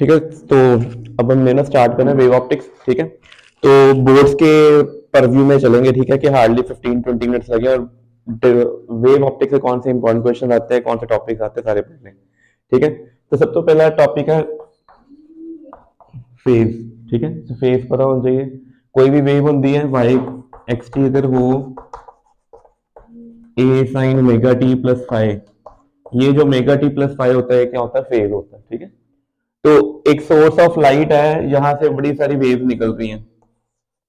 ठीक है। तो अब हमने ना स्टार्ट करना है वेव ऑप्टिक्स। ठीक है, तो बोर्ड्स के परव्यू में चलेंगे। ठीक है, कि हार्डली 15-20 मिनट्स लगे और वेव ऑप्टिक्स से कौन से इंपॉर्टेंट क्वेश्चन आते हैं, कौन से टॉपिक्स आते हैं, सारे पढ़ लें। ठीक है, तो सब तो पहला टॉपिक है फेज। ठीक है, तो फेज पता होना चाहिए। कोई भी वेव होती है वाई एक्स टी अगर हो A sine omega T plus five, ये जो ओमेगा टी प्लस फाइव होता है क्या होता है, फेज होता है। ठीक है, तो एक सोर्स ऑफ लाइट है, यहां से बड़ी सारी वेव निकल रही हैं।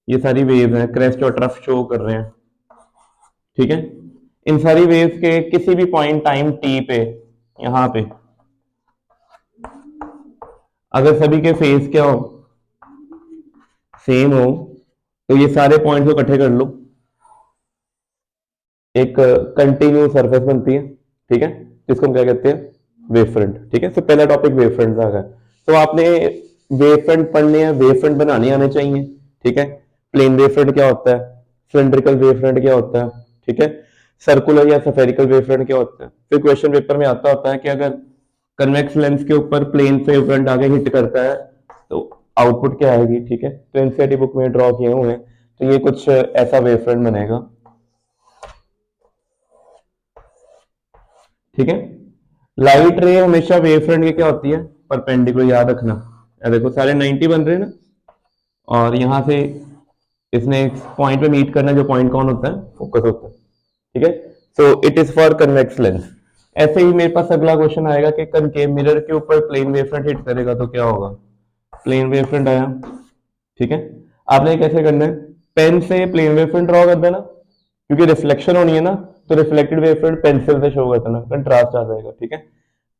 ये सारी वेव हैं, क्रेस्ट और ट्रफ शो कर रहे हैं। ठीक है, इन सारी वेव्स के किसी भी पॉइंट टाइम टी पे, यहां पे अगर सभी के फेज क्या हो, सेम हो, तो ये सारे पॉइंट्स को इकट्ठे कर लो, एक कंटिन्यू सरफेस बनती है। ठीक है, जिसको हम क्या कहते हैं, वेव फ्रंट। ठीक है, तो पहला टॉपिक वेव फ्रंट का है। तो आपने वेव फ्रंट पढ़ने हैं, वेव फ्रंट बनाने आने चाहिए। ठीक है, प्लेन वेव फ्रंट क्या होता है, सिलेंड्रिकल वेव फ्रंट क्या होता है, ठीक है, सर्कुलर या स्फेरिकल वेव फ्रंट क्या होता है। फिर क्वेश्चन पेपर में आता होता है कि अगर कन्वेक्स लेंस के ऊपर प्लेन वेव फ्रंट आगे हिट करता है तो आउटपुट क्या आएगी। ठीक है, तो एनसीईआरटी बुक में ड्रॉ किए हुए हैं, तो ये कुछ ऐसा वेव फ्रंट बनेगा। ठीक है, लाइट रे हमेशा वेव फ्रंट की क्या होती है, परपेंडिकुलर, याद रखना। देखो सारे 90 बन रहे हैं ना, और यहां से इसने एक पॉइंट पे मीट करना, जो पॉइंट कौन होता है, फोकस होता है। ठीक है, so it is for convex lens. ऐसे ही मेरे पास अगला क्वेश्चन आएगा कि कनकेव मिरर के ऊपर प्लेन वेव फ्रंट हिट करेगा तो क्या होगा। प्लेन वेव फ्रंट आया। ठीक है, आपने कैसे करना है, पेन से प्लेन वेव फ्रंट ड्रॉ कर देना, क्योंकि रिफ्लेक्शन होनी है ना, तो रिफ्लेक्टेड वेव फ्रंट पेंसिल से शो करना, कंट्रास्ट आ जाएगा। ठीक है,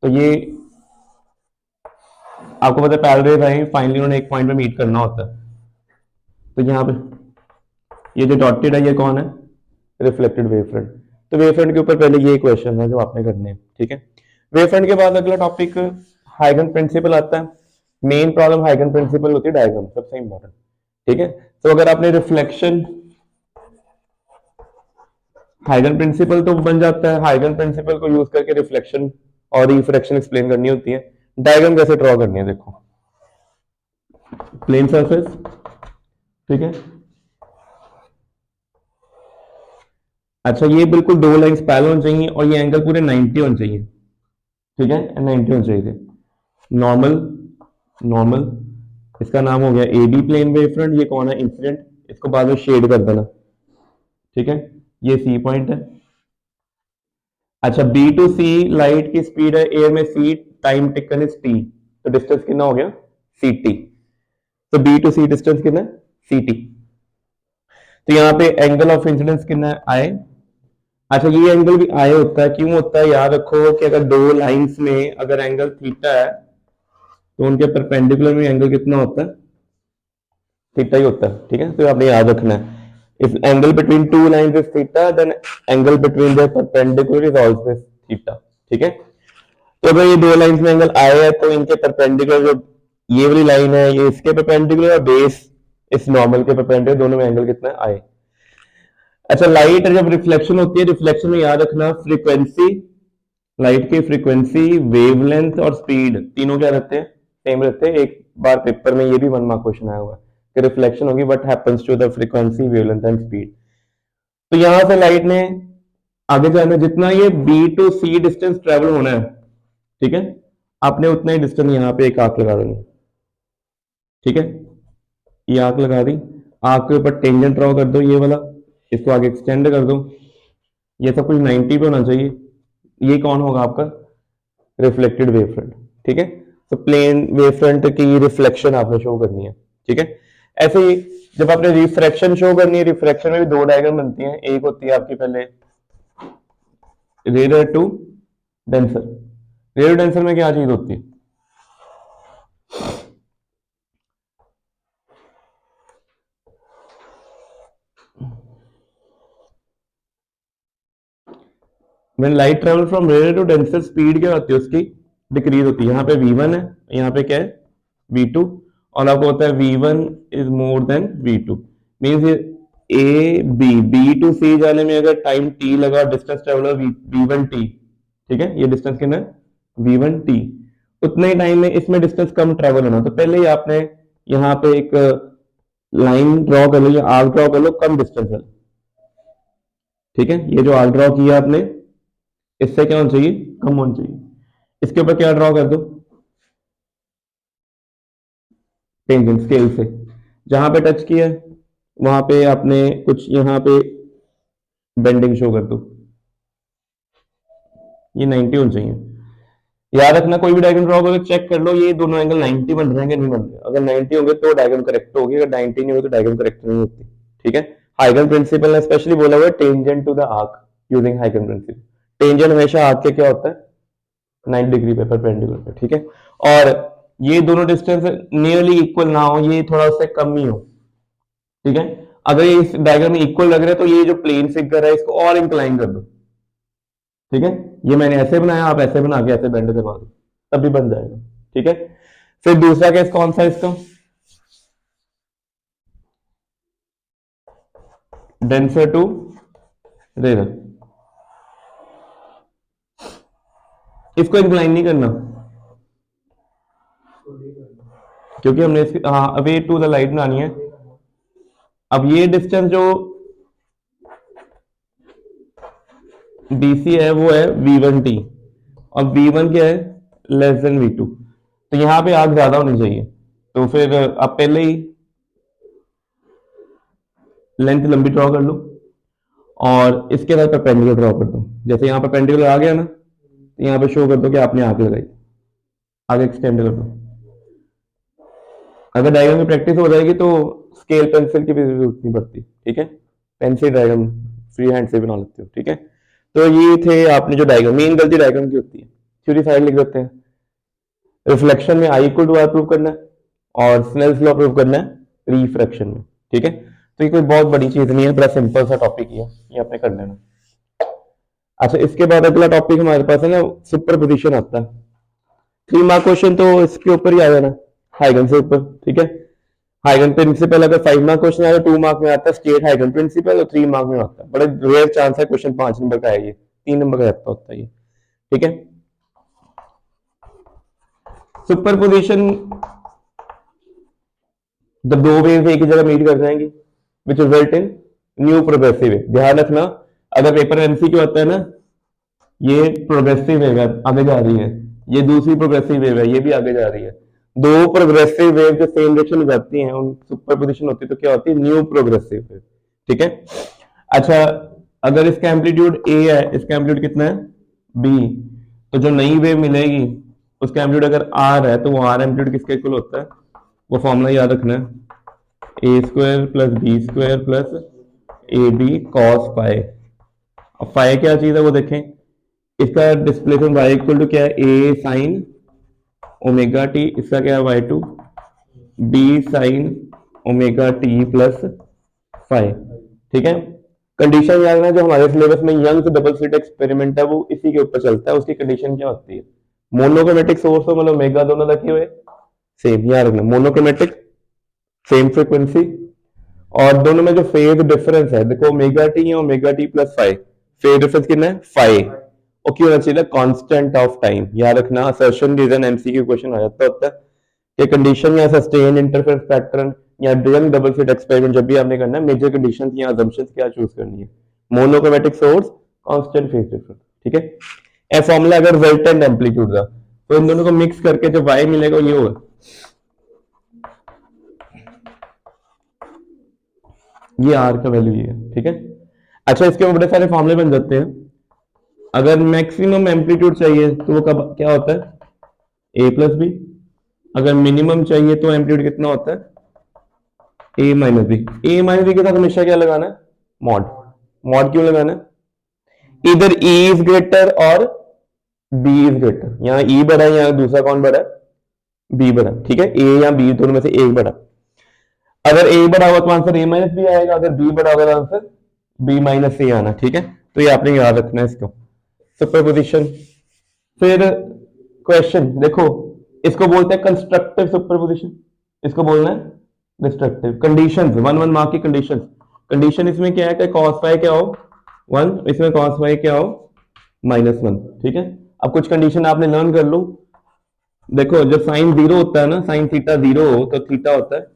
तो ये आपको पता है पैरेलल रेज आई, फाइनली उन्होंने एक पॉइंट पे मीट करना होता है। तो यहाँ पे ये जो डॉटेड है ये कौन है, रिफ्लेक्टेड वेव फ्रंट। तो वेव फ्रंट के ऊपर पहले ये क्वेश्चन है जो आपने करने हैं। ठीक है, वेव फ्रंट के बाद अगला टॉपिक हाइगन प्रिंसिपल आता है। मेन प्रॉब्लम हाइगन प्रिंसिपल होती है, डायग्राम सबसे इंपॉर्टेंट। ठीक है, तो अगर आपने रिफ्लेक्शन, हाइगन प्रिंसिपल तो बन जाता है, हाइगन प्रिंसिपल को यूज करके रिफ्लेक्शन और रिफ्रैक्शन एक्सप्लेन करनी होती है। डायग्राम कैसे ड्रॉ करनी है, देखो प्लेन सरफेस। ठीक है, अच्छा ये बिल्कुल दो लाइंस पैरेलल होनी चाहिए और ये एंगल पूरे 90 होने चाहिए। ठीक है, 90 होने चाहिए। नॉर्मल, नॉर्मल, इसका नाम हो गया A B plane wave front. ये कौन है, इंसिडेंट, इसको बाद में शेड कर देना। ठीक है, ये सी पॉइंट है। अच्छा बी टू सी लाइट की स्पीड है एयर में सी, टाइम टेकन इज टी, तो डिस्टेंस कितना हो गया, सी टी। तो बी टू सी डिस्टेंस कितना है, सी टी। तो यहाँ पे एंगल ऑफ इंसिडेंस कितना है, आई। अच्छा ये एंगल भी आई होता है, क्यों होता है, याद रखो कि अगर दो लाइंस में अगर एंगल थीटा है तो उनके परपेंडिकुलर में एंगल कितना होता है, थीटा ही होता है। ठीक है, तो आपने याद रखना है, if angle between two lines is theta then angle between their perpendicular is also theta. ठीक है, तो अगर ये दो लाइंस में एंगल आए है तो इनके परपेंडिकुलर, जो ये वाली लाइन है ये इसके परपेंडिकुलर और बेस इस नॉर्मल के परपेंडिकुलर, दोनों में एंगल कितना है, आए। अच्छा लाइट जब रिफ्लेक्शन होती है, रिफ्लेक्शन में याद रखना फ्रीक्वेंसी, लाइट की फ्रीक्वेंसी, वेवलेंथ और स्पीड तीनों क्या रहते हैं, सेम रहते हैं। एक बार पेपर में ये भी 1 मार्क क्वेश्चन आया हुआ है कि रिफ्लेक्शन होगी, what happens to the frequency, wavelength and speed. तो यहां से लाइट ने आगे जाना, जितना ये B to C distance travel होना है, ठीक है, आपने उतना ही डिस्टेंस यहाँ पे एक आंख लगा देनी। ठीक है, ये आंख लगा दी, आंख के ऊपर टेंजेंट ड्रॉ कर दो ये वाला, इसको आगे एक्सटेंड कर दो, ये सब कुछ 90 पे होना चाहिए। ये कौन होगा आपका, रिफ्लेक्टेड वेव फ्रंट। ठीक है, तो प्लेन वेव फ्रंट की रिफ्लेक्शन आपने शो करनी है। ठीक है, ऐसे ही जब आपने रिफ्रैक्शन शो करनी है, रिफ्रैक्शन में भी दो डायग्राम बनती हैं, एक होती है आपकी पहले rare to denser. Rare denser में क्या चीज होती है, when light travel from rare to denser, speed क्या होती है उसकी, डिक्रीज होती है। यहाँ पे v1 है, यहाँ पे क्या है, v2, और आपको होता है v1 is more than v2, means A B to C जाने में अगर टाइम t लगा, डिस्टेंस ट्रेवल v1t। ठीक है, ये डिस्टेंस कितना है, v1t, उतने ही टाइम में इसमें डिस्टेंस कम ट्रेवल होना, तो पहले ही आपने यहाँ पे एक लाइन ड्रॉ कर लो या आर्क ड्रॉ कर लो कम डिस्टेंस है। ठीक है, ये जो आर्क ड्रॉ किया आपने इससे क्या होना चाहिए, कम होना चाहिए। इसके ऊपर क्या ड्रॉ कर दो, टेंजेंट स्केल से जहां पे टच किया वहां पे आपने कुछ यहाँ पे बेंडिंग शो कर दो, ये 90 होना चाहिए। याद रखना कोई भी डायग्राम ड्रॉ करो चेक कर लो ये दोनों एंगल 90 बन रहे हैं कि नहीं बन रहे। अगर 90 होंगे तो डायग्राम करेक्ट होगी, अगर 90 नहीं होगी तो डायग्राम करेक्ट नहीं होती। ठीक है, हाइगन प्रिंसिपल ने स्पेशली बोला हुआ है tangent to the arc using हाइगन प्रिंसिपल। टेंजेंट हमेशा आर्क के क्या होता है, 90 डिग्री पे परपेंडिकुलर पे। ठीक है, और ये दोनों डिस्टेंस नियरली इक्वल ना हो, ये थोड़ा उससे कम ही हो। ठीक है, अगर ये इस डायग्राम में इक्वल लग रहा है तो ये जो प्लेन फिगर है इसको और इंक्लाइन कर दो। ठीक है, ये मैंने ऐसे बनाया, आप ऐसे बना के ऐसे बेंड करवा दो तब भी बन जाएगा। ठीक है, फिर दूसरा केस कौन सा इसका, डेंसर टू रेयर। इसको इंक्लाइन नहीं करना क्योंकि हमने इसकी हाँ अवे टू द लाइट बनानी है। अब ये डिस्टेंस जो डीसी है वो है V1T और V1 क्या है, लेस देन V2, तो यहाँ पे आग ज्यादा होनी चाहिए। तो फिर आप पहले ही लेंथ लंबी ड्रॉ कर लो और इसके बाद परपेंडिकुलर ड्रॉ कर दो। जैसे यहाँ परपेंडिकुलर आ गया ना, तो यहाँ पे शो कर दो कि आपने आगे लगाई, आगे एक्सटेंड कर दो। अगर डायग्राम की प्रैक्टिस हो जाएगी तो स्केल पेंसिल की भी जरूरत नहीं पड़ती। ठीक है, पेंसिल डायग्राम फ्री हैंड से बना लेते हो। ठीक है, तो ये थे आपने जो डायग्राम, मेन गलती डायग्राम की होती है, थ्योरी साइड लिख देते हैं। रिफ्लेक्शन में I equal to are prove करना है और स्नेल्स लॉ प्रूव करना है रिफ्रैक्शन में। ठीक है, तो ये कोई बहुत बड़ी चीज नहीं है, बड़ा सिंपल सा टॉपिक ही है, ये आपने कर लेना। अच्छा, इसके बाद अगला टॉपिक हमारे पास है ना सुपरपोजिशन आता है। 3 मार्क क्वेश्चन तो इसके ऊपर ही आ जाना, हाइगन से ऊपर। ठीक है, हाइगन प्रिंसिपल अगर 5 मार्क क्वेश्चन आया तो 2 मार्क में आता है स्टेट हाइगन प्रिंसिपल और 3 मार्क में आता है। बड़े रेयर चांस है क्वेश्चन 5 नंबर का है, ये 3 नंबर का रहता होता है ये। ठीक है, सुपरपोजिशन जब दो वेव्स एक ही जगह मीट कर जाएंगी which result in new progressive wave. ध्यान रखना अगर पेपर में एमसीक्यू आता है ना, ये प्रोग्रेसिव वेव है आगे जा रही है, ये दूसरी प्रोग्रेसिव वेव है ये भी आगे जा रही है, दो प्रोग्रेसिव वेव जो सेम डायरेक्शन में जाती हैं उन सुपरपोजिशन होती है तो क्या होती है, न्यू प्रोग्रेसिव वेव। ठीक है, अच्छा अगर इसका एम्पलीट्यूड ए है, इसका एम्पलीट्यूड कितना है बी, तो जो नई वेव मिलेगी उसका एम्पलीट्यूड अगर आर है तो वो आर एम्पलीट्यूड किसके इक्वल होता है, वो फॉर्मूला याद रखना है A square plus B square plus A B cos phi. अब फाई क्या चीज है वो देखें, इसका डिस्प्लेसमेंट y इक्वल टू क्या है, ए साइन ओमेगा टी, इसका क्या है y2 B sine omega T plus phi. ठीक है, कंडीशन याद रखना जो हमारे सिलेबस में यंग डबल स्लिट एक्सपेरिमेंट है वो इसी के ऊपर चलता है। उसकी कंडीशन क्या होती है, मोनोक्रोमेटिक सोर्स हो मतलब ओमेगा दोनों लगे हुए सेम, याद रखना मोनोक्रोमेटिक सेम फ्रीक्वेंसी और दोनों में जो फेज डिफरेंस है देखो ओमेगा टी या omega T plus five, phase difference कितना है फाइव, और क्यों होना चाहिए कांस्टेंट ऑफ टाइम। याद रखना असर्शन रीजन एमसीक्यू क्वेश्चन आ जाता होता है कि कंडीशन या सस्टेन इंटरफेरेंस पैटर्न या ड्यूरिंग डबल स्लिट एक्सपेरिमेंट जब भी आपने करना है मेजर कंडीशन या अजम्पशंस क्या चूज करनी है, monochromatic source constant phase difference. ठीक है, ए फॉर्मूला अगर रिजल्टेंट एम्पलीट्यूड का तो इन दोनों को मिक्स करके जो y मिलेगा ये होगा, ये आर का वैल्यू ये है। ठीक है, अच्छा इसके बड़े सारे फॉर्मूले बन जाते हैं। अगर मैक्सिमम एम्पलीट्यूड चाहिए तो वो कब क्या होता है ए प्लस बी, अगर मिनिमम चाहिए तो एम्पलीट्यूड कितना होता है ए माइनस बी। ए माइनस बी के साथ हमेशा क्या लगाना है, मॉड। मॉड क्यों लगाना है, इधर ई इज ग्रेटर और बी इज ग्रेटर, यहाँ ई बड़ा है यहाँ दूसरा कौन बड़ा है बी बड़ा। ठीक है, ए या बी दोनों में से एक बड़ा, अगर ए बड़ा होगा तो आंसर ए माइनस बी आएगा, अगर बी बड़ा होगा तो आंसर बी माइनस सी आना। ठीक है, तो ये आपने याद रखना है इसको सुपरपोजिशन। फिर क्वेश्चन देखो, इसको बोलते हैं कंस्ट्रक्टिव सुपरपोजिशन, इसको बोलना है डिस्ट्रक्टिव। कंडीशंस 1 मार्क की कंडीशंस, कंडीशन इसमें क्या है कि cos फाई क्या हो 1, इसमें cos फाई क्या हो -1। ठीक है, अब कुछ कंडीशन आपने लर्न कर लो, देखो जब साइन जीरो होता है ना, साइन थीटा जीरो हो तो थीटा होता है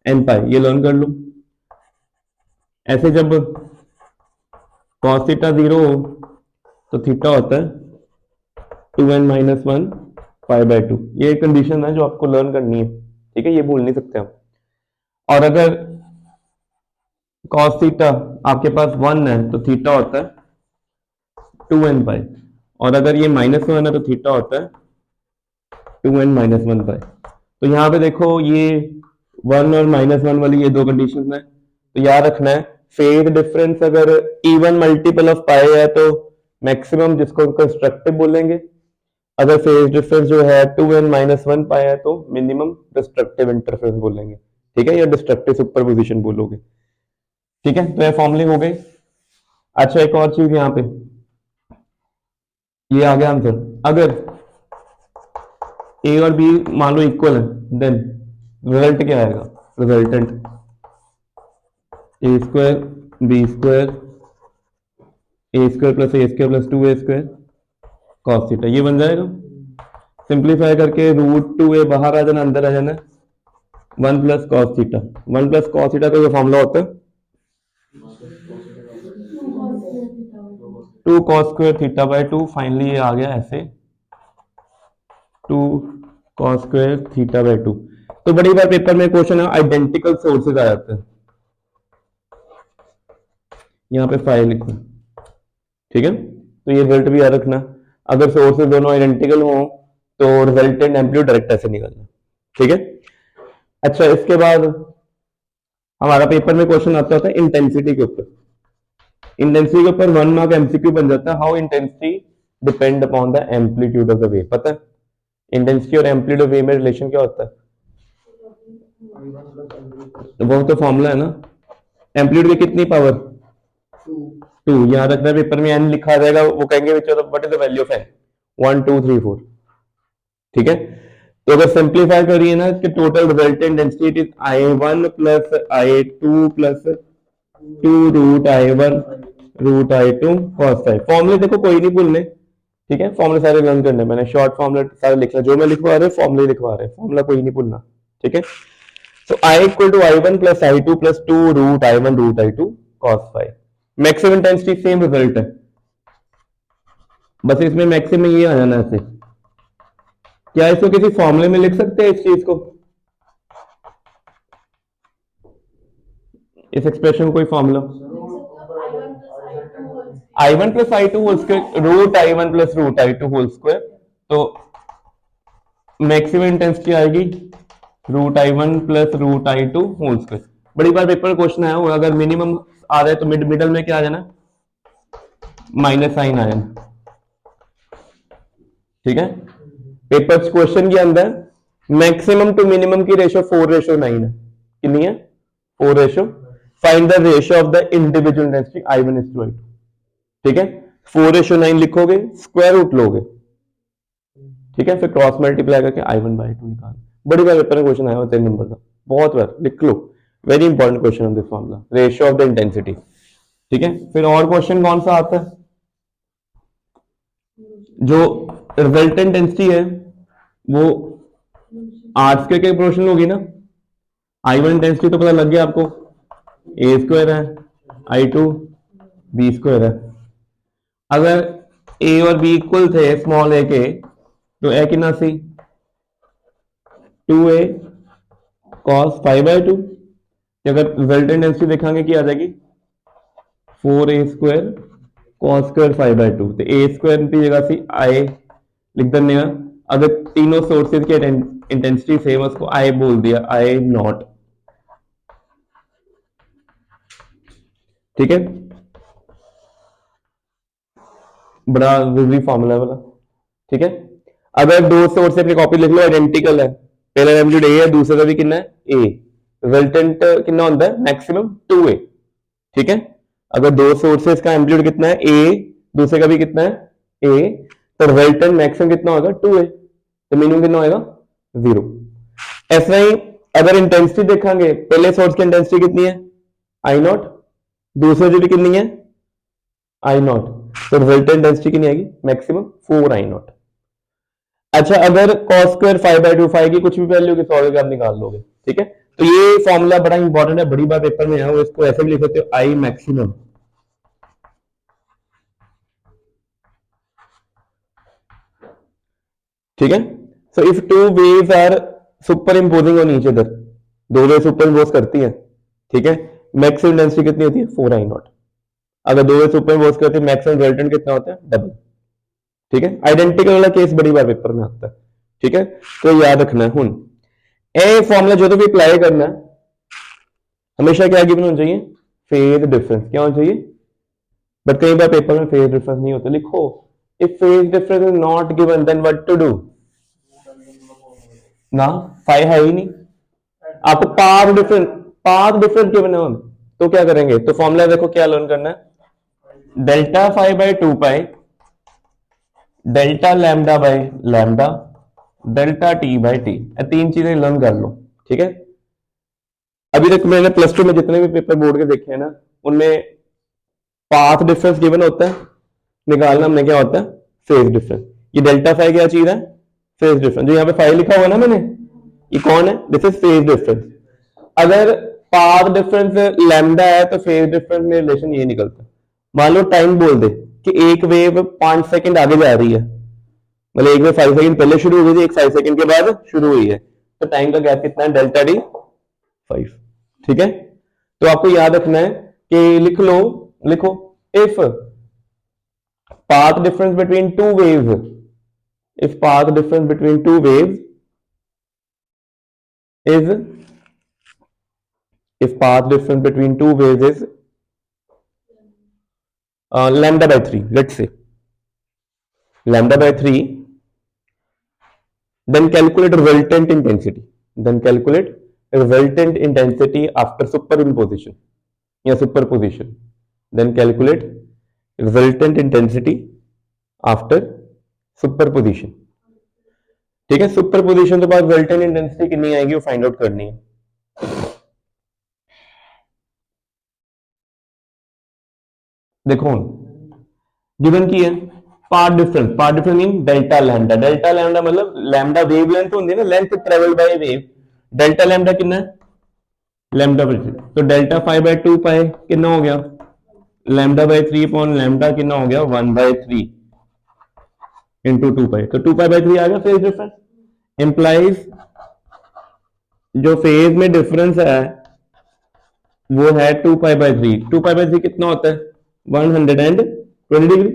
एन पाई, ये लर्न कर लो। ऐसे जब कॉस थीटा जीरो हो तो थीटा होता है 2n-1 पाई बाय 2। ये कंडीशन है जो आपको लर्न करनी है, ठीक है, ये भूल नहीं सकते हम। और अगर कॉस थीटा आपके पास 1 है तो थीटा होता है 2n पाई, और अगर ये -1 है तो थीटा होता है 2n-1 पाई। तो यहाँ पे देखो ये 1 और -1 वाली ये दो कंडीशन है, तो याद रखना है फेज डिफरेंस अगर इवन मल्टीपल ऑफ पाई है तो मैक्सिमम जिसको कंस्ट्रक्टिव बोलेंगे, अगर फेज डिफरेंस जो है 2n-1 पाई है तो मिनिमम डिस्ट्रक्टिव इंटरफेरेंस बोलेंगे, ठीक है, या डिस्ट्रक्टिव सुपरपोजिशन बोलोगे, ठीक है। तो ये फॉर्मूले हो गए। अच्छा एक और चीज यहाँ पे, ये आ गया आंसर। अगर ए और बी मान लो इक्वल है देन रिजल्ट क्या आएगा, resultant A square B square A square plus A square plus 2a² cos theta, ये बन जाएगा। सिंप्लीफाई करके √2a बाहर आ जाना, अंदर आ जाना, 1 plus cos theta. 1 plus cos theta का जो फॉर्मूला होता है 2 cos square theta by 2। Finally ये आ गया ऐसे 2 कॉस स्क्वायर थीटा बाय 2। तो बड़ी बार पेपर में क्वेश्चन है आइडेंटिकल सोर्सेज आ जाते हैं, यहाँ पे फाइव लिखो, ठीक है। तो ये रिजल्ट भी याद रखना, अगर सोर्सेज दोनों आइडेंटिकल हो तो रिजल्टेंट एम्पलीट्यूड डायरेक्ट ऐसे निकलना, ठीक है। अच्छा इसके बाद हमारा पेपर में क्वेश्चन आता होता है इंटेंसिटी के ऊपर। इंटेंसिटी के ऊपर 1 मार्क एमसीक्यू बन जाता है, how intensity depend upon the amplitude of the wave. पता है इंटेंसिटी और एम्पलीट्यूड ऑफ वेव में रिलेशन क्या होता है, तो वो तो फॉर्मूला है ना, एम्पलीट्यूड की कितनी पावर 2। याद रखना पेपर में एन लिखा जाएगा, वो कहेंगे what is the value of N, 1 2 3 4, ठीक है। तो अगर सिंप्लीफाई करिए ना कि total resultant density is I1 plus I2 plus 2 √I1 √I2 cos five. फॉर्मूले देखो कोई नहीं भूलने, ठीक है, फॉर्मूले सारे लर्न करने, मैंने शॉर्ट फॉर्मूले सारे लिखना, जो मैं लिखवा रहे फॉर्मूले लिखवा रहे, फॉर्मूला कोई नहीं भूलना, ठीक है। So I equal to I1 plus I2 plus 2 √I1 √I2 cos five. Maximum intensity same result है, बस इसमें मैक्सिमम ये आ जाना ऐसे। क्या इसको किसी फॉर्मूले में लिख सकते हैं इस चीज को, इस एक्सप्रेशन को कोई formula, I1 plus I2 whole square √I1 plus √I2 whole square, तो मैक्सिमम इंटेंसिटी आएगी √I1 plus √I2 whole square. बड़ी बार पेपर क्वेश्चन आया होगा, अगर मिनिमम आ रहा है तो मिडल में क्या आ जाना, माइनस साइन आ जाना, ठीक है। पेपर क्वेश्चन के अंदर मैक्सिमम टू मिनिमम की रेशियो 4:9 है, कितनी है 4:, find the ratio of the individual intensity I1 is to I2, ठीक है। 4:9 लिखोगे, स्क्वायर रूट लोगे, ठीक है, फिर क्रॉस मल्टीप्लाई करके I1/2 निकाल। बड़ी बार पेपर में क्वेश्चन आया हुआ 3 नंबर का, बहुत बार लिख लो, very important question of this formula, ratio of the intensity, ठीक है। फिर और क्वेश्चन कौन सा आता है, जो रिजल्टेंट डेंसिटी है वो आर स्क्वायर के प्रोपोर्शनल होगी ना। I1 इंटेंसिटी तो पता लग गया आपको, ए स्क्वायर है, I2 बी स्क्वायर है। अगर ए और बी इक्वल थे स्मॉल ए के, तो ए कितना सी 2a cos 5/2। अगर रिजल्टेंट डेंसिटी देखेंगे कि आ जाएगी 4a² cos स्क्वायर 5/2, तो ए स्क्वायर की जगह सी आई लिख देने का। अगर तीनों सोर्सेज की इंटेंसिटी सेम है, उसको आई बोल दिया, आई नॉट, ठीक है, बड़ा जरूरी फॉर्मूला वाला, ठीक है। अगर दो सोर्स की कॉपी लिख लो आइडेंटिकल है, पहला एम्पलीट्यूड ए है, दूसरे का भी कितना है ए, रिजल्टेंट कितना होता है मैक्सिमम 2a, ठीक है। अगर दो सोर्सेज का एम्पलीट्यूड कितना है ए, दूसरे का भी कितना है ए, तो रिजल्टेंट मैक्सिमम कितना होगा 2a, तो मिनिमम कितना होगा 0। ऐसा ही अगर इंटेंसिटी देखेंगे, पहले सोर्स की इंटेंसिटी कितनी है I0, दूसरे की भी कितनी है I0, तो रिजल्टेंट डेंसिटी कितनी आएगी मैक्सिमम 4I0। अच्छा, अगर cos स्क्वायर 5/2 फाइव की कुछ भी वैल्यू की सॉल्व करके आप निकाल लोगे, ठीक है। तो ये फॉर्मूला बड़ा इंपॉर्टेंट है, बड़ी बार पेपर में है, वो इसको ऐसे भी लिख सकते हो आई मैक्सिमम, ठीक है। So if two waves are superimposing on each other, दो वेव सुपर इम्पोज करती है, ठीक है, मैक्सिमम डेंसिटी कितनी होती है 4I0। अगर दो वेव सुपर इम्पोज करती है मैक्सिमम रिजल्टेंट कितना होता है डबल, ठीक है। आइडेंटिकल वाला केस बड़ी बार पेपर में आता है, ठीक है। तो याद रखना है हुन ए फॉर्मूला जो तो भी अप्लाई करना है, हमेशा क्या गिवन होना चाहिए, फेज डिफरेंस क्या होना चाहिए। बट कई बार पेपर में फेज डिफरेंस नहीं होता, लिखो if phase difference is not given then what to do, ना फाइव है ही नहीं, आपको पाथ डिफरेंस गिवन है, तो क्या करेंगे, तो फॉर्मूला देखो क्या लर्न करना है, delta 5/2 pi delta lambda by lambda delta T/T, तीन चीजें लर्न कर लो, ठीक है। अभी तक मैंने प्लस टू में जितने भी पेपर बोर्ड के देखे हैं ना, उनमें पाथ डिफरेंस गिवन होता है, निकालना हमने क्या होता है फेज डिफरेंस। ये डेल्टा फाइव क्या चीज है, फेज डिफरेंस। जो यहाँ पे फाइव लिखा हुआ ना मैंने, ये कौन है, दिस इज फेज डिफरेंस। अगर पाथ डिफरेंस लैम्डा है तो फेज डिफरेंस में रिलेशन ये निकलता है। मान लो टाइम बोल दे कि एक वेव 5 सेकंड आगे जा रही है, मतलब एक वेव 5 सेकंड पहले शुरू हुई थी, एक 5 सेकंड के बाद शुरू हुई है, तो टाइम का गैप कितना है डेल्टा डी 5, ठीक है। तो आपको याद रखना है कि लिखो if path difference between two waves, if path difference between two waves is, if path difference between two waves is lambda by 3, let's say lambda by 3, then calculate resultant intensity, then calculate resultant intensity after superimposition या superposition, then calculate resultant intensity after superposition, ठीक है। Superposition के बाद resultant intensity कितनी आएगी वो find out करनी है। देखो गिवन की है path difference mean delta lambda, delta lambda मतलब लैम्डा वेव लेंथ होती है ना, length travelled by wave, delta lambda कितना है लैम्डा बाय 3, तो डेल्टा 5/2 पाई कितना हो गया लैम्डा बाय 3 अपॉन लैम्डा कितना हो गया 1/3 इंटू 2 पाई, तो 2 पाई/3 आ गया फेज डिफरेंस। इंप्लाइज जो फेज में डिफरेंस है वो है 2 पाई/3, 2 पाई/3 कितना होता है 120 डिग्री।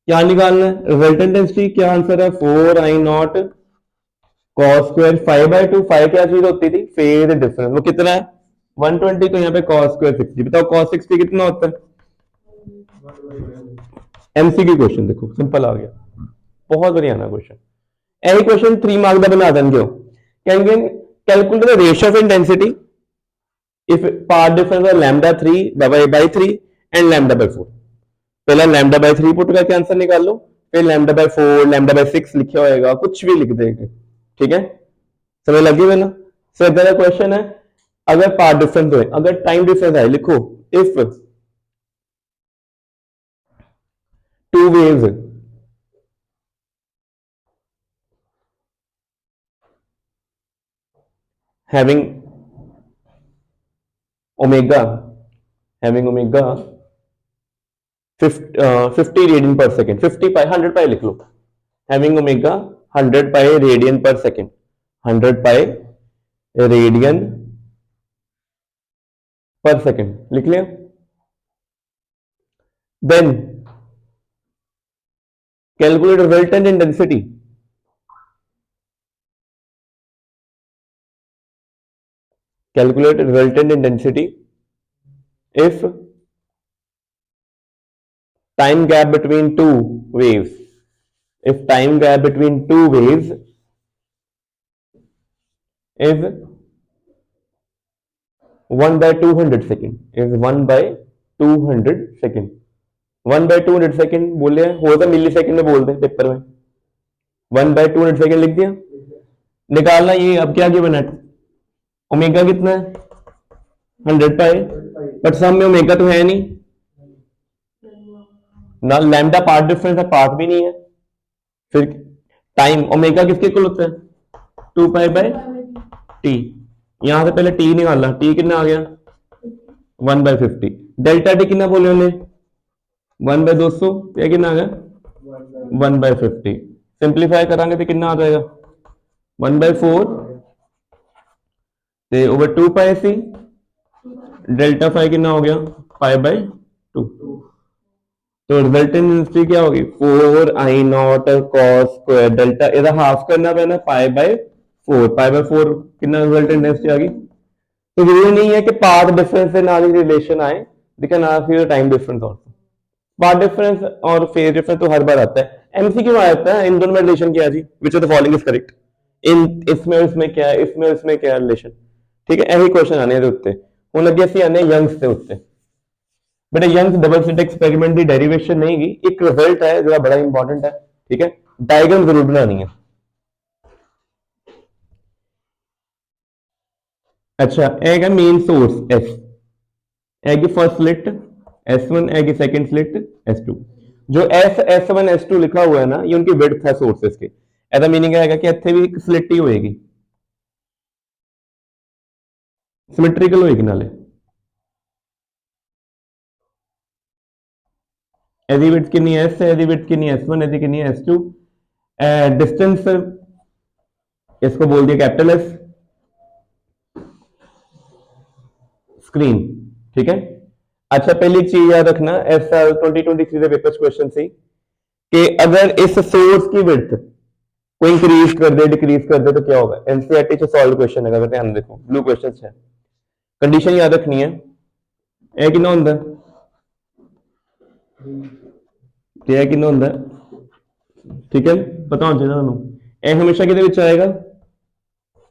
क्या निकालना है रिजल्टेंट डेंसिटी, क्या आंसर है 4I0 cos स्क्वायर 5/2, 5 क्या चीज होती थी फेज डिफरेंस, वो कितना है 120, तो यहाँ पे cos स्क्वायर 60, बताओ cos 60 कितना होता है। एमसीक्यू क्वेश्चन देखो सिंपल आ गया, बहुत बढ़िया ना क्वेश्चन। यही क्वेश्चन 3 मार्क का बना देंगे, कहेंगे calculate the ratio of intensity if path difference है लैम्डा 3/3 एंड लैम्डा/4। पहला लैम्डा/3 पुट करके आंसर निकाल लो, फिर लैम्डा/4 लैम्डा/6 लिखा होएगा, कुछ भी लिख देंगे, ठीक है। समझ लगी है ना। सो इधर क्वेश्चन है अगर पाथ डिफरेंस हो, अगर टाइम डिफरेंस है, लिखो if two waves having omega 50 radian per second, 50 pi 100 pi लिख लो, having omega 100 pi radian per second, 100 pi radian per second लिख लिया। Then calculate resultant intensity, calculate resultant intensity if time gap between two waves, if time gap between two waves is 1/200 second, is 1/200 second, 1/200 second बोले हो तो मिली second में बोल दे paper में, 1/200 second लिख दिया। निकालना ये अब क्या गिवन है ओमेगा कितना है 100 पाई, बट सम में ओमेगा तो है नहीं ना, लैम्डा पार्ट डिफरेंस है पार्ट भी नहीं है, फिर टाइम ओमेगा किसके इक्वल होता है 2 पाई बाय टी। यहां से पहले टी निकालना, टी कितना आ गया 1/50। डेल्टा टी कितना बोले हमने 1/200, ये कितना आ गया 1/50। सिंप्लीफाई करांगे तो कितना आ जाएगा 1/4 ते ओवर 2 पाई सी। डेल्टा फाई कितना हो गया π/2। तो रिजल्टेंट डेंसिटी क्या होगी 4I0 cos स्क्वायर डेल्टा, ਇਹਦਾ हाफ करना पैना π/4। π/4 कितना रिजल्टेंट डेंसिटी आ गई। तो जरूरी नहीं है कि पाथ डिफरेंस से नाल ही रिलेशन आए, लेकिन ना फिर टाइम डिफरेंस और पाथ डिफरेंस और फेज डिफरेंस तो हर बार आता है। एमसीक्यू आ जाता है इन दोनों में रिलेशन क्या है जी, which of the following is correct, इन इसमें इसमें क्या है, इसमें इसमें क्या है रिलेशन। ठीक है, यही क्वेश्चन आने ਦੇ ਉੱਤੇ। ਹੁਣ ਅੱਗੇ ਅਸੀਂ ਆਨੇ ਯੰਗਸ ਦੇ ਉੱਤੇ। बेटा यंग्स डबल स्लिट एक्सपेरिमेंट की डेरिवेशन नहीं गई, एक रिजल्ट है जो बड़ा इंपॉर्टेंट है। ठीक है, डायग्राम जरूर बनानी है। अच्छा है मेन सोर्स एस है फर्स्ट स्लिट S1 है सेकंड स्लिट S2। जो S1 S2 लिखा हुआ है ना, ये उनकी विड्थ है सोर्सेस के। ऐसा मीनिंग है कि इत्थे भी एक स्लिट ही होएगी, सिमेट्रिकल होएगी नाले। एदी विड्थ कितनी है S है, एदी विड्थ कितनी है S1, एदी कितनी है S2। डिस्टेंस इसको बोल दिया कैपिटल एस, स्क्रीन। ठीक है, अच्छा पहली चीज याद रखना SR 2023 के पेपर क्वेश्चन से कि अगर इस सोर्स की विड्थ को इंक्रीज कर दे डिक्रीज कर दे तो क्या होगा। एनसीईआरटी से सॉल्व क्वेश्चन है, अगर ध्यान देखो ब्लू क्वेश्चन है। कंडीशन याद रखनी है, ए कितना होता है क्या कितना होता है। ठीक है, पता होना चाहिए ਤੁਹਾਨੂੰ। ए हमेशा किहदे विच आएगा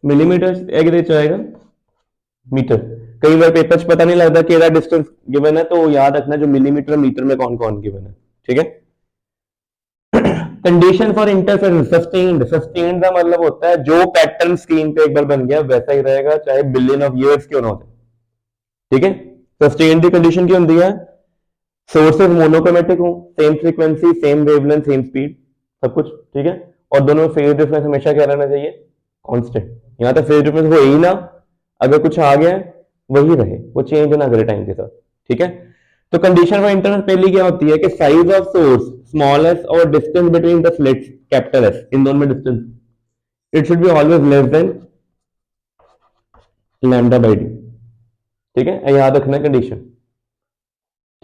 मिलीमीटर, ए किहदे विच आएगा मीटर। कई बार पेपर पता नहीं लगता कि डिस्टेंस गिवन है, तो याद रखना जो मिलीमीटर मीटर में कौन कौन गिवन है। ठीक है, condition for interference sustained. Sustained का मतलब होता है जो पैटर्न स्क्रीन पे एक बार बन गया वैसा ही रहेगा, चाहे बिलियन ऑफ ईयर्स क्यों ना हो। ठीक है, सस्टेन्ड की कंडीशन क्या होती है, सोर्सेज मोनोक्रोमेटिक हो, same frequency same wavelength same speed सब कुछ। ठीक है, और दोनों फेज डिफरेंस हमेशा क्या रहना चाहिए कांस्टेंट। यहां तक फेज डिफरेंस हो ही ना, अगर कुछ आ गया वही रहे, वो चेंज ना करे टाइम के साथ। ठीक है, तो कंडीशन फॉर इंटरफेरेंस पहली क्या होती है कि size of source small S और distance between the slits capital S, इन दोनों में distance it should be always less than λ/d। ठीक है, याद रखना कंडीशन।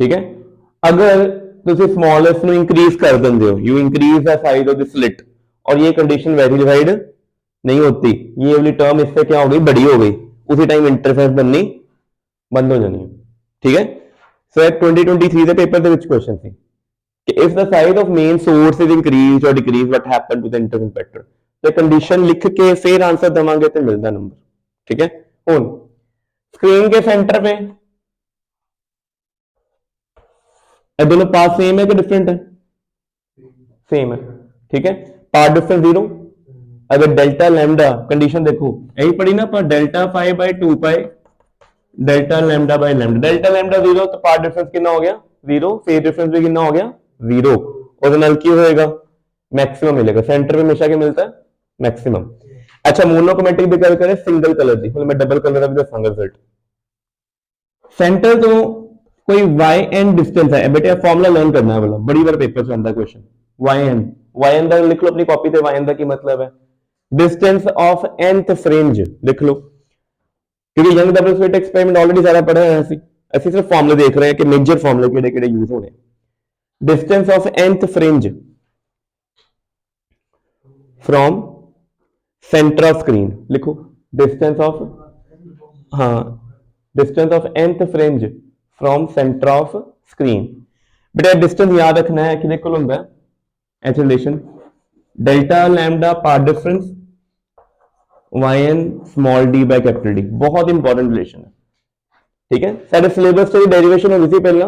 ठीक है, अगर तुम स्मॉल एस ਨੂੰ इंक्रीज कर देंगे हो, you increase the size of the slit, और ये कंडीशन वेरीफाइड नहीं होती, ये वाली टर्म इससे क्या हो गई बड़ी हो गई, उसी टाइम इंटरफेरेंस बननी बंद हो जानी है। ठीक है, सो 2023 के पेपर ਦੇ ਵਿੱਚ क्वेश्चन थी कि if the size of main source is increased or decreased what happen to the interference pattern। तो कंडीशन लिख के फिर आंसर देवांगे तो मिलता नंबर। ठीक है, हुन स्क्रीन के सेंटर पे ये दोनों पार्ट सेम है कि डिफरेंट है, सेम है। ठीक है, पार्ट डिफरेंस 0। अगर डेल्टा लैम्डा कंडीशन देखो यही पढ़ी ना पर delta phi by 2 pi delta lambda by lambda, delta lambda 0 तो पार्ट डिफरेंस कितना हो गया 0, फेज डिफरेंस भी कितना हो गया 0, और नाल की होएगा मैक्सिमम मिलेगा। सेंटर पे हमेशा क्या मिलता है मैक्सिमम। अच्छा मोनोक्रोमेटिक की गल करें सिंगल कलर की, मैं डबल कलर का भी दसांगा रिजल्ट। सेंटर तो कोई वाई एन डिस्टेंस है बेटे, फॉर्मूला लर्न करना है वाला, बड़ी बार पेपर से आता क्वेश्चन। वाई एन का लिख लो अपनी कॉपी पे, वाई एन का की मतलब है डिस्टेंस ऑफ nth फ्रिंज लिख लो, क्योंकि young double slit experiment already सारा पढ़ा है, ऐसे सिर्फ फॉर्मूले देख रहे हैं कि मेजर फॉर्मूले केड़े-केड़े यूज होने। Distance of nth fringe from centre of screen लिखो, डिस्टेंस ऑफ हाँ distance of nth fringe from centre of screen. बेटा डिस्टेंस याद रखना है कि देखो होंगे एच relation delta lambda part difference Y N small D by capital D, बहुत इंपॉर्टेंट रिलेशन है। ठीक है, सारे सिलेबस से डेरिवेशन हो गई थी पहला,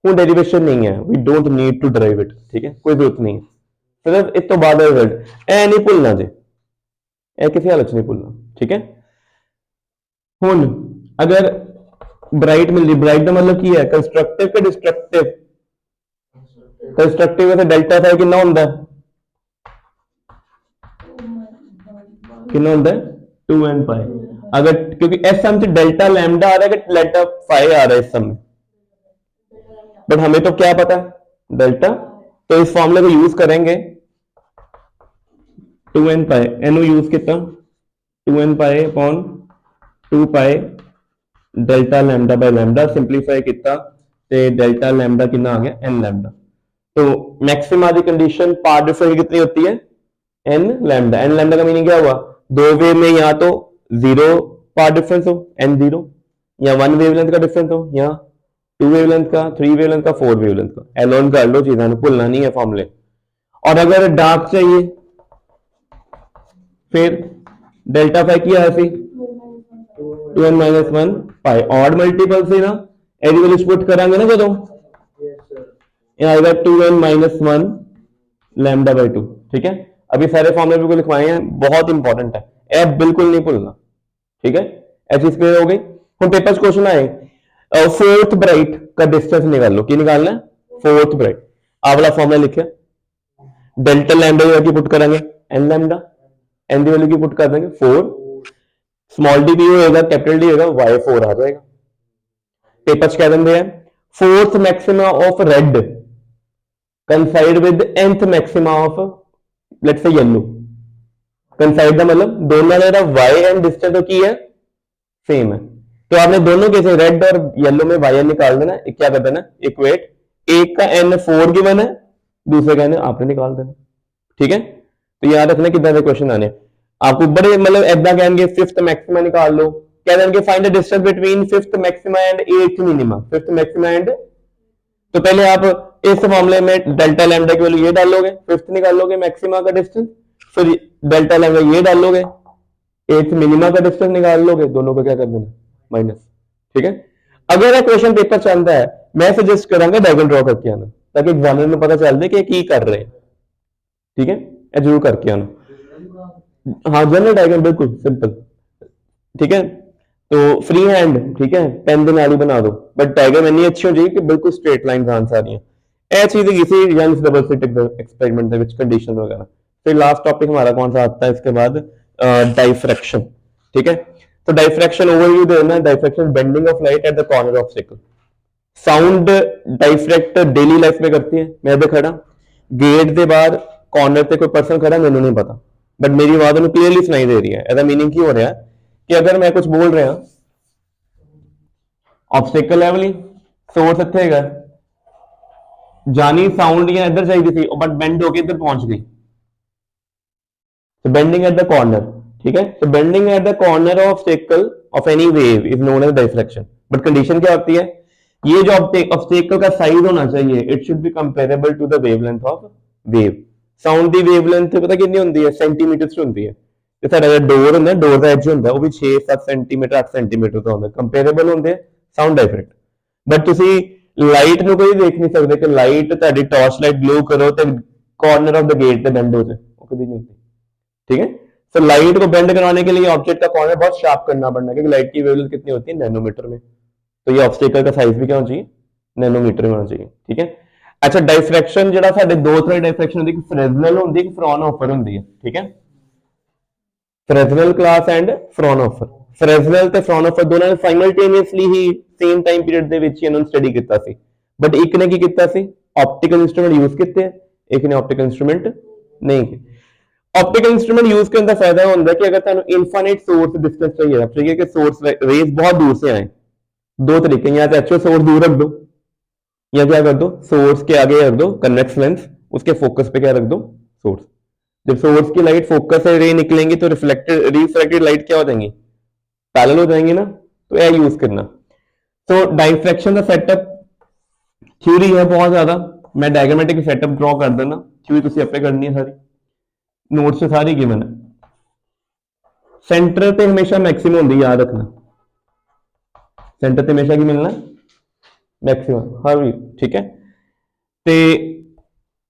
वो डेरिवेशन नहीं है, we don't need to derive it. ठीक है, कोई जरूरत नहीं है, सिर्फ इस तो बाद रिजल्ट ए नहीं भूलना जे, ए किसी हालत नहीं भूलना। ठीक है, हुन अगर ब्राइट मिल रही, ब्राइट का मतलब की है कंस्ट्रक्टिव के डिस्ट्रक्टिव। कंस्ट्रक्टिव से डेल्टा फाई कितना होता है कितना होता है 2n पाई। अगर क्योंकि इस सम से डेल्टा लैम्डा आ रहा है कि डेल्टा फाई आ रहा है इस सम में, बट हमें तो क्या पता डेल्टा, तो इस फॉर्मूले को यूज करेंगे 2n पाई, एन यूज कितना 2n pi upon 2 pi delta lambda by lambda, simplify कितना ते डेल्टा लैम्डा कितना आ गया n लैम्डा। तो मैक्सिमा दी कंडीशन पार्ट डिफरेंस कितनी होती है n लैम्डा। n लैम्डा का मीनिंग क्या हुआ, दो वे में या तो जीरो पार्ट डिफरेंस हो n जीरो, या वन वेवलेंथ का डिफरेंस हो, या टू वेवलेंथ का, थ्री वेवलेंथ का, फोर वेवलेंथ का। एलोन कर लो चीजें, भूलना नहीं है फॉर्मूले। और अगर डार्क चाहिए फिर डेल्टा फाई की है 2n minus one pi, odd multiple से ना एडी वैल्यूज पुट करांगे ना कदों, आएगा 2n minus one lambda by two. ठीक है, अभी सारे फॉर्मूले बिल्कुल लिखवाए हैं, बहुत इंपॉर्टेंट है, ऐप बिल्कुल नहीं भूलना। ठीक है, ऐसी क्लियर हो गई। हम पेपर क्वेश्चन आए, फोर्थ ब्राइट का डिस्टेंस निकाल लो, की निकालना है फोर्थ ब्राइट। आ वाला फॉर्मूला लिखिया, डेल्टा लैम्डा की पुट करेंगे एन लैम्डा, एन की वैल्यू की पुट कर देंगे 4, स्मॉल डी भी होगा कैपिटल डी होगा, वाई 4 आ जाएगा। पेपर कह देंगे हैं fourth maxima of red कंसाइड with nth maxima of let's say yellow. कंसाइड का मतलब दोनों का वाई एंड डिस्टेंस तो की है सेम है, तो आपने दोनों के रेड और येलो में वाई निकाल देना, क्या कर देना इक्वेट, एक का n 4 गिवन है, दूसरे का n आपने निकाल देना। ठीक है, तो याद रखना कितना से क्वेश्चन आने आपको बड़े, मतलब ऐसा कहेंगे फिफ्थ मैक्सिमा निकाल लो, क्या देंगे find the distance between fifth maxima and eighth minima, fifth maxima and, तो पहले आप इस मामले में डेल्टा लैम्डा की वैल्यू ये डालोगे, फिफ्थ निकालोगे मैक्सिमा का डिस्टेंस, फिर डेल्टा लैम्डा ये डालोगे, एट्थ मिनिमा का डिस्टेंस निकाल लोगे, दोनों को क्या कर देना माइनस। ठीक है, अगर क्वेश्चन पेपर चलता है मैं सजेस्ट करूंगा डायग्राम ड्रॉ करके आना, ताकि एग्जामिनर में पता चल दे कि कर रहे हैं। ठीक है, जरूर करके आना। हाँ जनरल डायग्राम बिल्कुल सिंपल। ठीक है, तो फ्री हैंड, ठीक है, पेन ਦੇ ਨਾਲ ਹੀ बना दो, बट डायग्राम इतनी अच्छी हो जाएगी कि बिल्कुल स्ट्रेट लाइंस आंसर आ रही हैं। ਇਹ चीज किसी यंग्स डबल स्लिट एक्सपेरिमेंट ਦੇ ਵਿੱਚ कंडीशन वगैरह। फिर लास्ट टॉपिक हमारा कौन सा आता है इसके बाद, डाइफ्रैक्शन। ठीक है, तो डाइफ्रैक्शन ओवरव्यू देना, diffraction bending of light at the corner of circle. Sound diffract daily life में करती है, मैं इधर खड़ा गेट के बाहर कॉर्नर पे कोई पर्सन खड़ा, मैंने नहीं पता, बट मेरी आवाज उन्हें क्लियरली सुनाई दे रही है। ऐसा मीनिंग की हो रहा है कि अगर मैं कुछ बोल रहा ऑब्स्टेकल है वाली सोर्स इतने है जानी साउंड या इधर चाहिए थी, बट बेंड होके इधर पहुंच गई, तो बेंडिंग एट द कॉर्नर। ठीक है, तो bending at the corner of circle of any wave is known as diffraction. But condition क्या होती है, ये जो ऑब्स्टेकल का साइज होना चाहिए, it should be comparable to the wavelength of wave. Sound की वेवलेंथ पता कितनी होती है, सेंटीमीटर होती है। ਤੇ ਸਾਡਾ ਜਿਹੜਾ ਡੋਰ ਹੁੰਦਾ, ਡੋਰ ਦਾ ਐਜ ਹੁੰਦਾ ਉਹ ਵੀ 6-7 ਸੈਂਟੀਮੀਟਰ 8 ਸੈਂਟੀਮੀਟਰ ਦਾ ਹੁੰਦਾ, ਕੰਪੇरेबल ਹੁੰਦੇ ਸਾਊਂਡ ਡਾਇਫਰੈਕਟ। ਬਟ ਤੁਸੀਂ ਲਾਈਟ ਨੂੰ ਕੋਈ ਦੇਖ ਨਹੀਂ ਸਕਦੇ ਕਿ ਲਾਈਟ ਤੁਹਾਡੀ ਟਾਰਚ ਲਾਈਟ ਗਲੋ ਕਰੋ ਤੇ कॉर्नर ऑफ द गेट पे बेंड हो जाए, वो कभी नहीं होती। ठीक है, तो लाइट को बेंड कराने के लिए ऑब्जेक्ट का कॉर्नर बहुत शार्प करना पड़ना है, क्योंकि लाइट की वेवलेंथ कितनी होती है नैनोमीटर में, तो ये ऑब्स्टेकल का साइज भी क्या होना चाहिए नैनोमीटर में होना चाहिए। ठीक है, अच्छा डाइफ्रैक्शन ਜਿਹੜਾ ਸਾਡੇ ਦੋ ਤਰ੍ਹਾਂ डाइफ्रैक्शन ਹੁੰਦੀ, ਇੱਕ फ्रेस्नेल ਹੁੰਦੀ, ਇੱਕ फ्राउनहोफर ਹੁੰਦੀ है। ठीक है, Fresnel class and Fraunhofer. Fresnel ਤੇ फ्राउनहोफर दोनों ने साइमल्टेनियसली ही सेम टाइम पीरियड ਦੇ ਵਿੱਚ ਇਹਨਾਂ ਨੂੰ ਸਟੱਡੀ ਕੀਤਾ ਸੀ, ਬਟ ਇੱਕ ਨੇ ਕੀ ਕੀਤਾ ਸੀ ऑप्टिकल इंस्ट्रूमेंट यूज किए, एक ने ऑप्टिकल इंस्ट्रूमेंट नहीं किए। ऑप्टिकल इंस्ट्रूमेंट यूज करने का फायदा होता है कि अगर तुम इनफाइनाइट सोर्स डिस्टेंस चाहिए कि सोर्स रेज बहुत दूर से आए, दो तरीके, या तो एक्चुअल सोर्स दूर रख दो, या क्या कर दो सोर्स के आगे रख दो कन्वेक्स लेंस, उसके फोकस पे क्या रख दो सोर्स। जब सोर्स की लाइट फोकस से रे निकलेंगी तो रिफ्लेक्टेड लाइट क्या हो जाएंगी पैरेलल हो जाएंगी ना, तो यह यूज करना। तो डाइफ्रैक्शन का सेटअप थ्योरी है बहुत ज्यादा, मैं डायग्रामेटिक सेटअप ड्रॉ कर देना, थ्योरी तुसी आपे करनी है सारी, नोट्स से सारी गिवन है। सेंटर पे हमेशा मैक्सिमम होंगी, याद रखना, सेंटर पे हमेशा की मिलना मैक्सिमम हर वीक। ठीक है, ते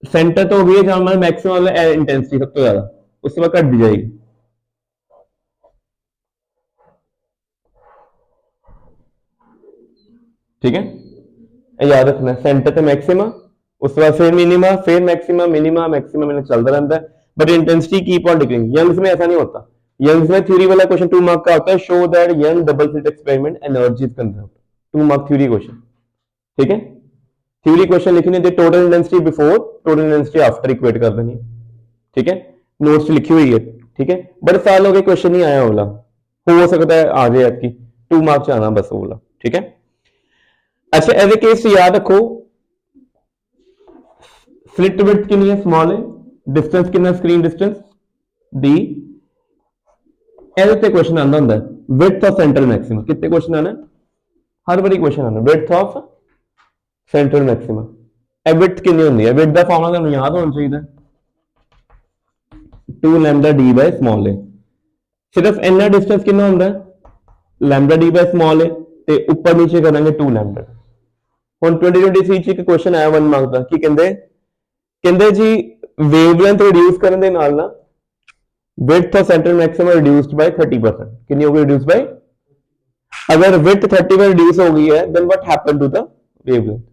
सेंटर तो भी जहां मैक्सिमम इंटेंसिटी सबसे ज्यादा, उसके बाद घट दी जाएगी। ठीक है, याद रखना सेंटर पे मैक्सिमा, उसके बाद फिर मिनिमा, फिर मैक्सिमा, मिनिमा, मैक्सिमा में चलता रहता है, but intensity keep on decreasing. Young's में ऐसा नहीं होता, यंग्स में थ्योरी वाला क्वेश्चन 2 मार्क का होता है, show that young double slit experiment energy is conserved, 2 mark theory question, ठीक है। थ्योरी क्वेश्चन लिखने थे, total intensity before, total intensity after equate कर देनी है, ठीक है, नोट्स लिखी हुई है, ठीक है। बड़े साल हो गए क्वेश्चन नहीं आया वाला, हो सकता है आ जाए आपकी, 2 मार्क से आना बस वाला, ठीक है। अच्छा एज ए केस याद रखो, स्लिट विड्थ कितनी है, स्मॉल है, डिस्टेंस कितना, स्क्रीन डिस्टेंस डी, ऐसे क्वेश्चन आना होता है विड्थ ऑफ सेंट्रल मैक्सिमा, कितने क्वेश्चन आना है, हर बारी क्वेश्चन आना width of central maxima, A width कितनी होती है, विड्थ दा फार्मूला ਤੁਹਾਨੂੰ याद होना चाहिए, 2 लैम्डा डी बाय स्मॉल ए, सिर्फ इन्ना डिस्टेंस कितना होता है, लैम्डा डी बाय स्मॉल ए, ते ऊपर नीचे करेंगे 2 लैम्डा। ਹੁਣ 2023 ਚ ਇੱਕ ਕੁਐਸਚਨ ਆਇਆ 1 ਮਾਰਕ ਦਾ, ਕੀ ਕਹਿੰਦੇ, ਕਹਿੰਦੇ ਜੀ ਵੇਵਲੈਂਥ ਰਿਡਿਊਸ ਕਰਨ ਦੇ ਨਾਲ ਨਾ width of central maximum reduced by 30%, कितनी हो गई reduced by, अगर width 30 reduce हो गई है then what happened to the wavelength,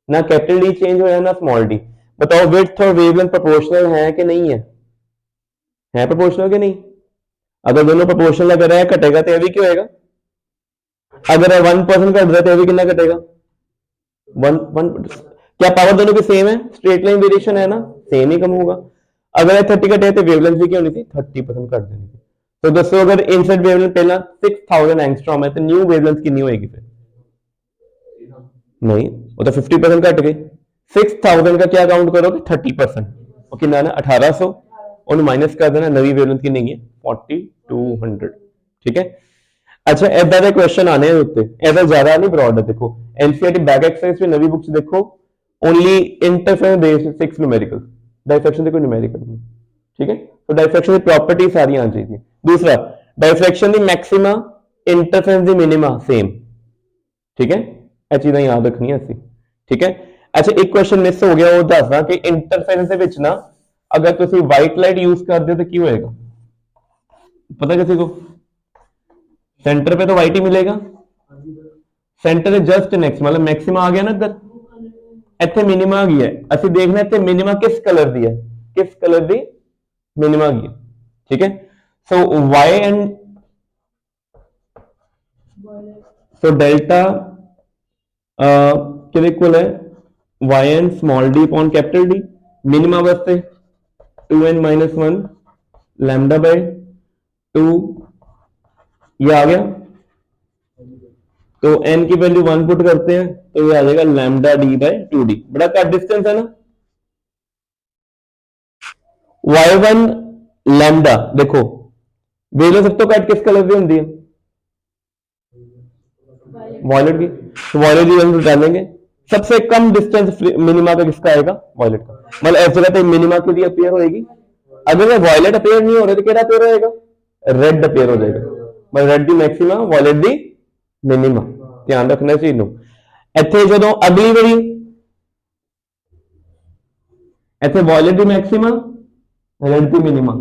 ना कैपिटल डी चेंज होया ना स्मॉल डी, बताओ width और wavelength प्रोपोर्शनल है कि नहीं है प्रोपोर्शनल कि नहीं, अगर दोनों प्रोपोर्शनल अगर है घटेगा तो भी क्या होएगा, अगर 1% घट रहा है तो भी कितना घटेगा, 1 क्या पावर दोनों की सेम है, स्ट्रेट लाइन वेरिएशन है ना, सेम ही कम होगा, अगर 30 घटे तो वेवलेंथ भी क्या होनी थी 30% घट देनी थी। तो दोस्तों अगर इनसाइड वेवलेंथ पहला 6000 एंगस्ट्रॉम है तो न्यू वेवलेंथ कितनी होएगी फिर, नहीं वो तो 50% घट गई, 6000 का क्या काउंट करोगे 30%, और कितना ना 1800 और माइनस कर देना, नवी वेवलेंथ कितनी है 4200, ठीक है। अच्छा ऐसा दे क्वेश्चन आने हैं उत्ते, ऐसा ज्यादा नहीं ब्रॉड है, देखो एनसीईआरटी बैक एक्सरसाइज में नवी बुक्स देखो, only interference based 6 numerical, diffraction से कोई न्यूमेरिकल नहीं, ठीक है। तो डाइफ्रैक्शन की प्रॉपर्टी सारी आ जाएगी। दूसरा डाइफ्रैक्शन की मैक्सिमा, इंटरफेरेंस की मिनिमा सेम, ठीक है, ये चीजें याद रखनी है ऐसी, ठीक है। अच्छा एक क्वेश्चन मिस हो गया, वो दसदा कि इंटरफेरेंस के विच ना अगर तुसी व्हाइट लाइट यूज कर दो तो की होएगा, पता किसी को, सेंटर पे तो व्हाइट ही मिलेगा, सेंटर जस्ट नेक्स्ट मतलब मैक्सिमा आ गया ना इधर, ਇੱਥੇ ਮਿਨੀਮਾ ਆ ਗਈ ਹੈ, ਅਸੀਂ ਦੇਖਣਾ ਇੱਥੇ ਮਿਨੀਮਾ ਕਿਸ ਕਲਰ ਦੀ ਹੈ, ਕਿਸ ਕਲਰ ਦੀ ਮਿਨੀਮਾ ਆ ਗਈ ਹੈ, ਠੀਕ ਹੈ। So y and so delta किहदे इक्वल है, y and small D upon capital D, minima वास्ते 2n माइनस 1 लैम्डा बाय 2, ये आ गया, तो n की वैल्यू 1 पुट करते हैं तो ये आ जाएगा लैम्डा डी बाय 2d, बड़ा कट डिस्टेंस है ना, y1 लैम्डा, देखो वेवलेंथ सब तो कट किस कलर की होती है, वॉयलेट की, तो वॉयलेट की वैल्यू डालेंगे, सबसे कम डिस्टेंस मिनिमा का किसका आएगा, वॉयलेट का, मतलब इस जगह पे मिनिमा के लिए अपीयर होएगी, अगर वॉयलेट अपीयर नहीं हो रहा तो क्या अपीयर होएगा, रेड अपीयर हो जाएगा, मतलब रेड दी मैक्सिमा वॉयलेट दी मिनिमा, ध्यान रखना चीज नु। ਇੱਥੇ ਜਦੋਂ ਅਗਲੀ ਵਾਰੀ ਇੱਥੇ ਵॉयलेट ਦੀ ਮੈਕਸਿਮਾ ਰੈਡ ਦੀ ਮਿਨੀਮਾ,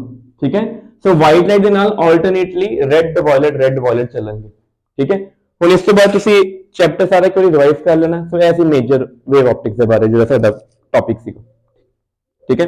ਠੀਕ ਹੈ। ਸੋ ਵਾਈਟ ਲਾਈਟ ਦੇ ਨਾਲ ਆਲਟਰਨੇਟਲੀ ਰੈਡ ਵॉयलेट ਚੱਲਣਗੇ, ਠੀਕ ਹੈ। ਹੁਣ ਇਸ ਤੋਂ ਬਾਅਦ ਤੁਸੀਂ ਚੈਪਟਰ ਸਾਰਾ ਇੱਕ ਵਾਰੀ ਰਿਵਾਈਜ਼ ਕਰ ਲੈਣਾ, ਸੋ ਐਸੀ ਮੇਜਰ ਵੇਵ ਆਪਟਿਕਸ ਦੇ ਬਾਰੇ ਜਿਹੜਾ ਸਾਡਾ ਟੌਪਿਕ ਸੀ, ਠੀਕ ਹੈ।